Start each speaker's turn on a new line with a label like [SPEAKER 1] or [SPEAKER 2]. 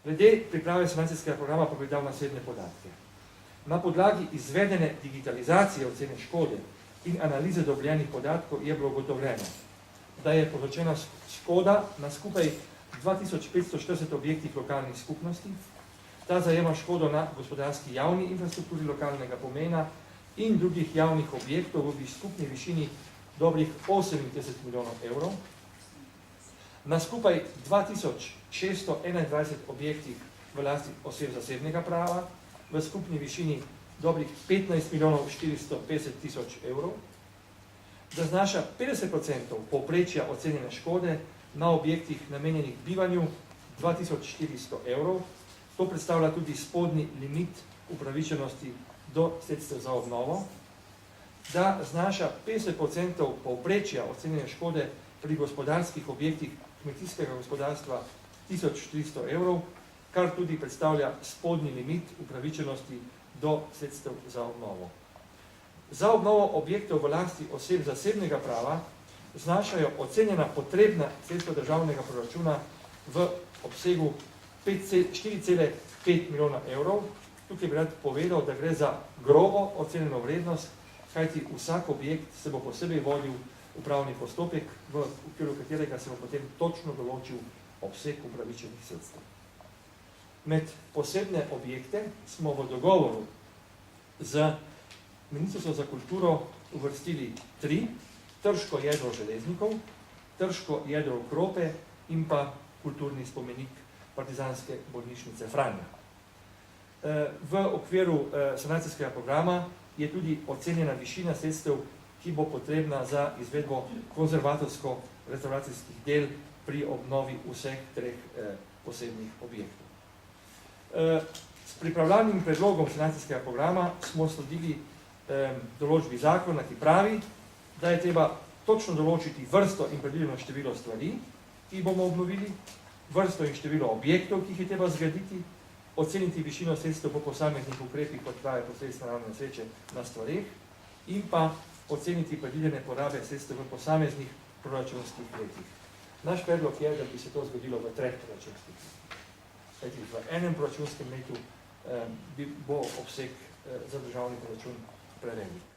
[SPEAKER 1] Glede priprave sanacijskega programa pa bi dal naslednje podatke. Na podlagi izvedene digitalizacije ocene škode in analize dobljenih podatkov je bilo ugotovljeno, da je povzročena škoda na skupaj 2540 objektih lokalnih skupnosti. Ta zajema škodo na gospodarski javni infrastrukturi lokalnega pomena in drugih javnih objektov v skupni višini dobrih 38 milijonov evrov. Na skupaj 2621 objektih v lasti oseb zasebnega prava v skupni višini dobrih 15 milijonov 450 tisoč evrov, da znaša 50% povprečja ocenjene škode na objektih namenjenih bivanju 2400 evrov. To predstavlja tudi spodnji limit upravičenosti do sredstev za obnovo, da znaša 50% povprečja ocenjene škode pri gospodarskih objektih kmetijskega gospodarstva 1300 evrov, kar tudi predstavlja spodnji limit upravičenosti do sredstev za obnovo. Za obnovo objektov v lasti oseb zasebnega prava znašajo ocenjena potrebna sredstva državnega proračuna v obsegu 4,5 milijona evrov. Tukaj bi rad povedal, da gre za grobo ocenjeno vrednost, kajti vsak objekt se bo posebej vodil upravni postopek, v okviru katerega se bo potem točno določil obseg upravičenih sredstev. Med posebne objekte smo v dogovoru z Ministrstvom za kulturo uvrstili 3, Trško jedro železnikov, Trško jedro Krope in pa kulturni spomenik Partizanske bolnišnice Franja. V okviru sanacijskega programa je tudi ocenjena višina sredstev, ki bo potrebna za izvedbo konzervatorsko-restauracijskih del pri obnovi vseh 3 posebnih objektov. S pripravljanim predlogom sanacijskega programa smo sledili določbi zakona, ki pravi, da je treba točno določiti vrsto in predvideno število stvari, ki bomo obnovili, vrsto in število objektov, ki jih je treba zgraditi, oceniti višino sredstev po posameznih ukrepih odprave posledic naravne nesreče na stvareh in pa oceniti predvidene porabe sredstev v posameznih proračunskih letih. Naš predlog je, da bi se to zgodilo v 3 proračunskih letih. V enem proračunskem letu bo obseg za državni proračun prevelik.